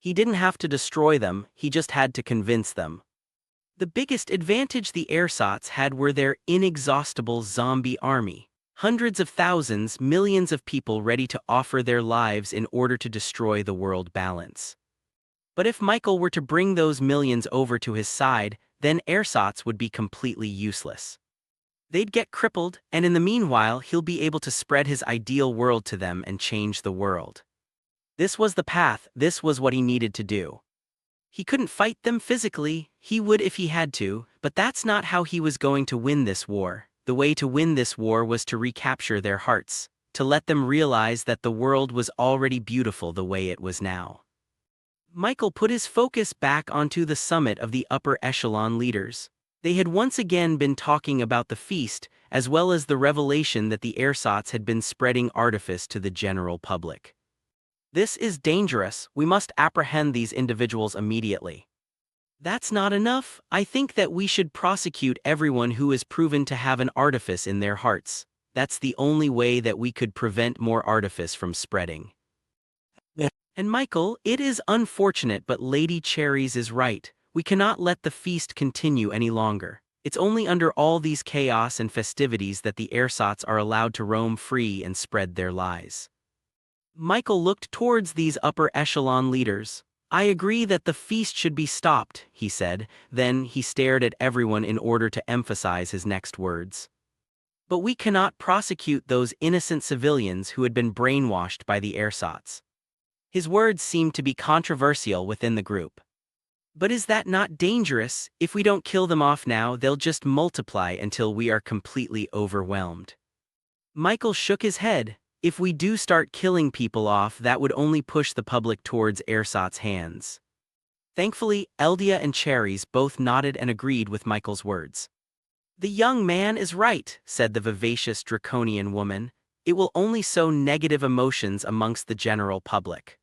He didn't have to destroy them, he just had to convince them. The biggest advantage the ersatz had were their inexhaustible zombie army. Hundreds of thousands, millions of people ready to offer their lives in order to destroy the world balance. But if Michael were to bring those millions over to his side, then ersatz would be completely useless. They'd get crippled, and in the meanwhile he'll be able to spread his ideal world to them and change the world. This was the path, this was what he needed to do. He couldn't fight them physically, he would if he had to, but that's not how he was going to win this war. The way to win this war was to recapture their hearts, to let them realize that the world was already beautiful the way it was now. Michael put his focus back onto the summit of the upper echelon leaders. They had once again been talking about the feast, as well as the revelation that the ersatz had been spreading artifice to the general public. This is dangerous, we must apprehend these individuals immediately. That's not enough, I think that we should prosecute everyone who is proven to have an artifice in their hearts. That's the only way that we could prevent more artifice from spreading. And Michael, it is unfortunate but Lady Cherries is right. We cannot let the feast continue any longer. It's only under all these chaos and festivities that the ersatz are allowed to roam free and spread their lies. Michael looked towards these upper echelon leaders. I agree that the feast should be stopped, he said, then he stared at everyone in order to emphasize his next words. But we cannot prosecute those innocent civilians who had been brainwashed by the ersatz. His words seemed to be controversial within the group. But is that not dangerous? If we don't kill them off now, they'll just multiply until we are completely overwhelmed. Michael shook his head. If we do start killing people off, that would only push the public towards ersatz's hands. Thankfully, Eldia and Cherries both nodded and agreed with Michael's words. The young man is right, said the vivacious draconian woman. It will only sow negative emotions amongst the general public.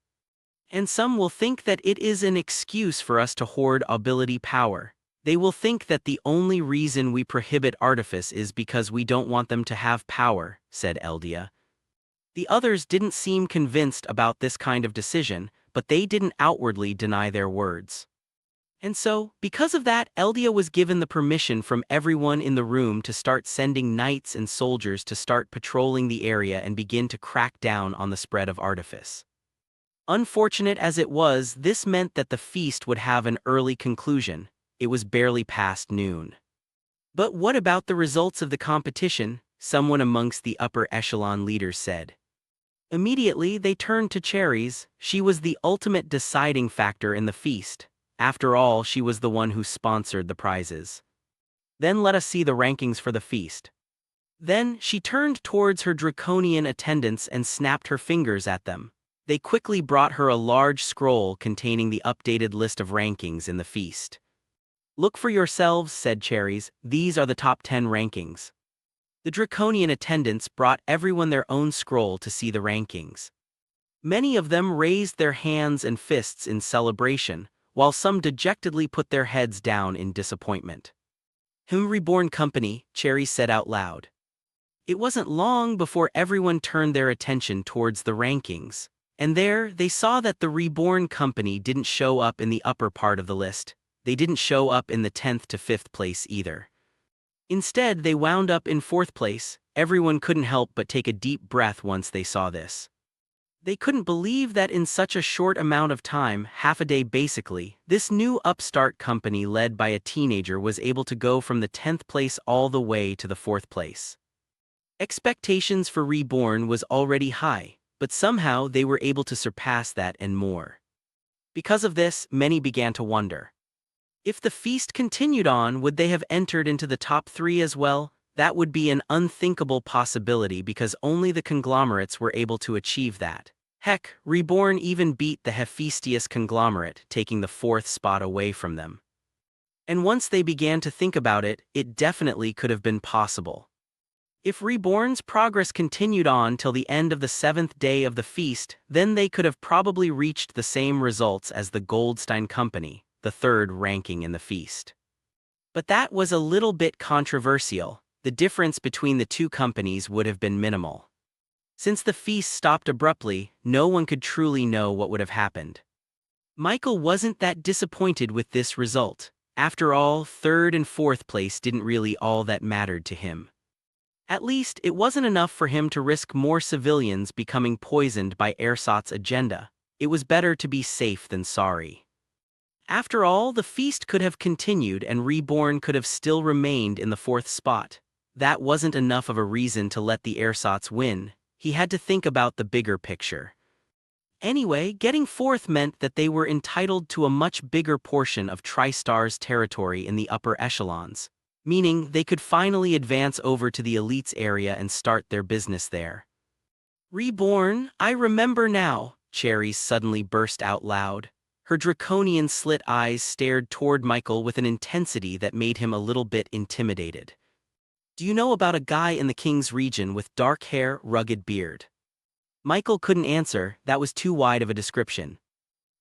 And some will think that it is an excuse for us to hoard ability power. They will think that the only reason we prohibit artifice is because we don't want them to have power, said Eldia. The others didn't seem convinced about this kind of decision, but they didn't outwardly deny their words. And so, because of that, Eldia was given the permission from everyone in the room to start sending knights and soldiers to start patrolling the area and begin to crack down on the spread of artifice. Unfortunate as it was, this meant that the feast would have an early conclusion. It was barely past noon. But what about the results of the competition? Someone amongst the upper echelon leaders said. Immediately they turned to Cherries. She was the ultimate deciding factor in the feast. After all, she was the one who sponsored the prizes. Then let us see the rankings for the feast. Then she turned towards her draconian attendants and snapped her fingers at them. They quickly brought her a large scroll containing the updated list of rankings in the feast. Look for yourselves, said Cherries, these are the top 10 rankings. The draconian attendants brought everyone their own scroll to see the rankings. Many of them raised their hands and fists in celebration, while some dejectedly put their heads down in disappointment. Reborn Company, Cherries said out loud. It wasn't long before everyone turned their attention towards the rankings. And there, they saw that the Reborn Company didn't show up in the upper part of the list. They didn't show up in the 10th to 5th place either. Instead, they wound up in 4th place. Everyone couldn't help but take a deep breath once they saw this. They couldn't believe that in such a short amount of time, half a day basically, this new upstart company led by a teenager was able to go from the 10th place all the way to the 4th place. Expectations for Reborn was already high, but somehow they were able to surpass that and more. Because of this, many began to wonder. If the feast continued on, would they have entered into the top 3 as well? That would be an unthinkable possibility because only the conglomerates were able to achieve that. Heck, Reborn even beat the Hephaestus conglomerate, taking the 4th spot away from them. And once they began to think about it, it definitely could have been possible. If Reborn's progress continued on till the end of the 7th day of the feast, then they could have probably reached the same results as the Goldstein Company, the 3rd ranking in the feast. But that was a little bit controversial. The difference between the two companies would have been minimal. Since the feast stopped abruptly, no one could truly know what would have happened. Michael wasn't that disappointed with this result. After all, third and fourth place didn't really all that mattered to him. At least, it wasn't enough for him to risk more civilians becoming poisoned by ersatz agenda. It was better to be safe than sorry. After all, the feast could have continued and Reborn could have still remained in the fourth spot. That wasn't enough of a reason to let the ersatz win. He had to think about the bigger picture. Anyway, getting fourth meant that they were entitled to a much bigger portion of TriStar's territory in the upper echelons, meaning they could finally advance over to the elites area and start their business there. Reborn, I remember now, Cherries suddenly burst out loud. Her draconian slit eyes stared toward Michael with an intensity that made him a little bit intimidated. Do you know about a guy in the King's region with dark hair, rugged beard? Michael couldn't answer, that was too wide of a description.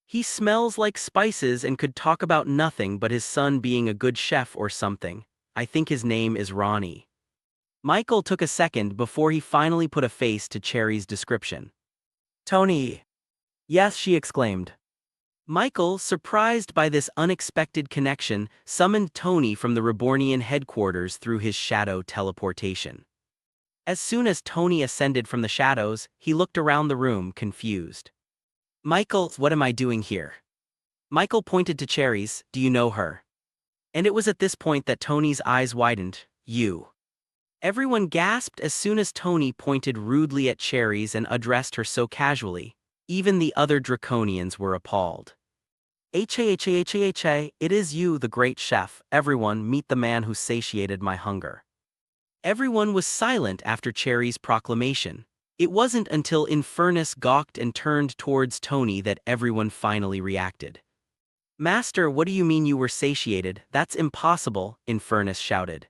He smells like spices and could talk about nothing but his son being a good chef or something. I think his name is Ronnie. Michael took a second before he finally put a face to Cherry's description. Tony. Yes, she exclaimed. Michael, surprised by this unexpected connection, summoned Tony from the Rebornian headquarters through his shadow teleportation. As soon as Tony ascended from the shadows, he looked around the room, confused. Michael, what am I doing here? Michael pointed to Cherries, do you know her? And it was at this point that Tony's eyes widened. You. Everyone gasped as soon as Tony pointed rudely at Cherries and addressed her so casually. Even the other Draconians were appalled. It is you, the great chef. Everyone, meet the man who satiated my hunger. Everyone was silent after Cherry's proclamation. It wasn't until Infernus gawked and turned towards Tony that everyone finally reacted. Master, what do you mean you were satiated? That's impossible, Infernus shouted.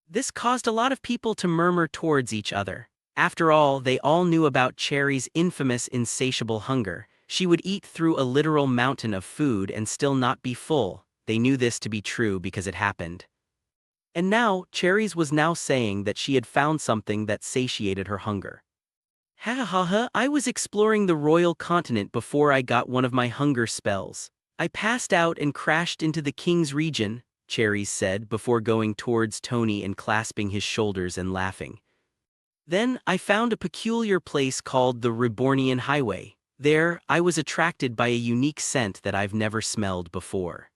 This caused a lot of people to murmur towards each other. After all, they all knew about Cherry's infamous insatiable hunger. She would eat through a literal mountain of food and still not be full. They knew this to be true because it happened. And now, Cherries was now saying that she had found something that satiated her hunger. Ha ha ha, I was exploring the royal continent before I got one of my hunger spells. I passed out and crashed into the King's region, Cherries said before going towards Tony and clasping his shoulders and laughing. Then, I found a peculiar place called the Rebornian Highway. There, I was attracted by a unique scent that I've never smelled before.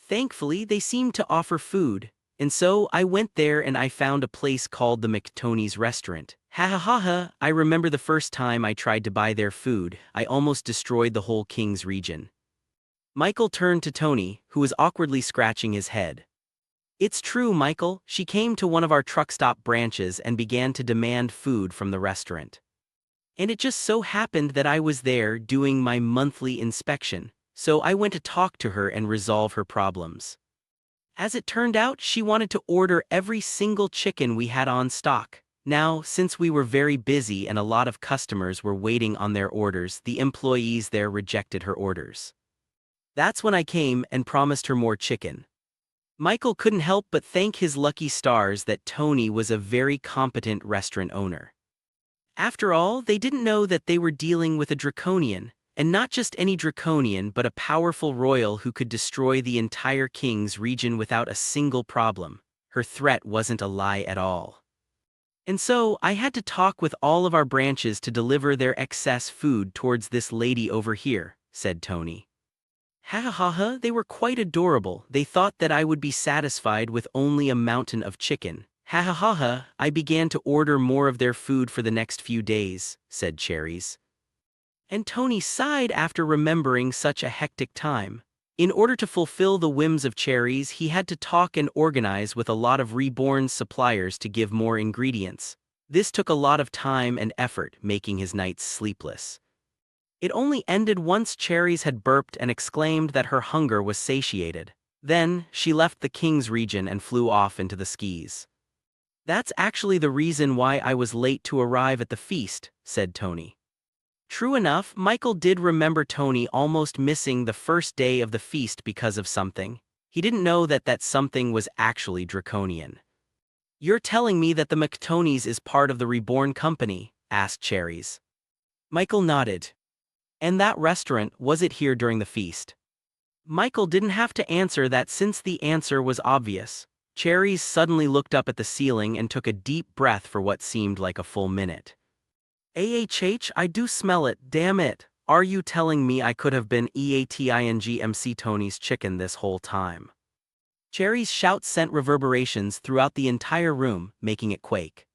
Thankfully, they seemed to offer food, and so I went there and I found a place called the McTony's Restaurant. Ha ha ha ha, I remember the first time I tried to buy their food, I almost destroyed the whole King's region. Michael turned to Tony, who was awkwardly scratching his head. It's true, Michael, she came to one of our truck stop branches and began to demand food from the restaurant. And it just so happened that I was there doing my monthly inspection, so I went to talk to her and resolve her problems. As it turned out, she wanted to order every single chicken we had on stock. Now, since we were very busy and a lot of customers were waiting on their orders, the employees there rejected her orders. That's when I came and promised her more chicken. Michael couldn't help but thank his lucky stars that Tony was a very competent restaurant owner. After all, they didn't know that they were dealing with a Draconian, and not just any Draconian but a powerful royal who could destroy the entire King's region without a single problem. Her threat wasn't a lie at all. And so, I had to talk with all of our branches to deliver their excess food towards this lady over here, said Tony. Ha ha ha ha, they were quite adorable. They thought that I would be satisfied with only a mountain of chicken. Ha ha ha ha, I began to order more of their food for the next few days, said Cherries. And Tony sighed after remembering such a hectic time. In order to fulfill the whims of Cherries, he had to talk and organize with a lot of Reborn suppliers to give more ingredients. This took a lot of time and effort, making his nights sleepless. It only ended once Cherries had burped and exclaimed that her hunger was satiated. Then, she left the King's region and flew off into the skis. That's actually the reason why I was late to arrive at the feast, said Tony. True enough, Michael did remember Tony almost missing the first day of the feast because of something. He didn't know that that something was actually Draconian. You're telling me that the McTonys is part of the Reborn company? Asked Cherries. Michael nodded. And that restaurant, was it here during the feast? Michael didn't have to answer that since the answer was obvious. Cherries suddenly looked up at the ceiling and took a deep breath for what seemed like a full minute. I do smell it, damn it. Are you telling me I could have been MC Tony's chicken this whole time? Cherry's shout sent reverberations throughout the entire room, making it quake.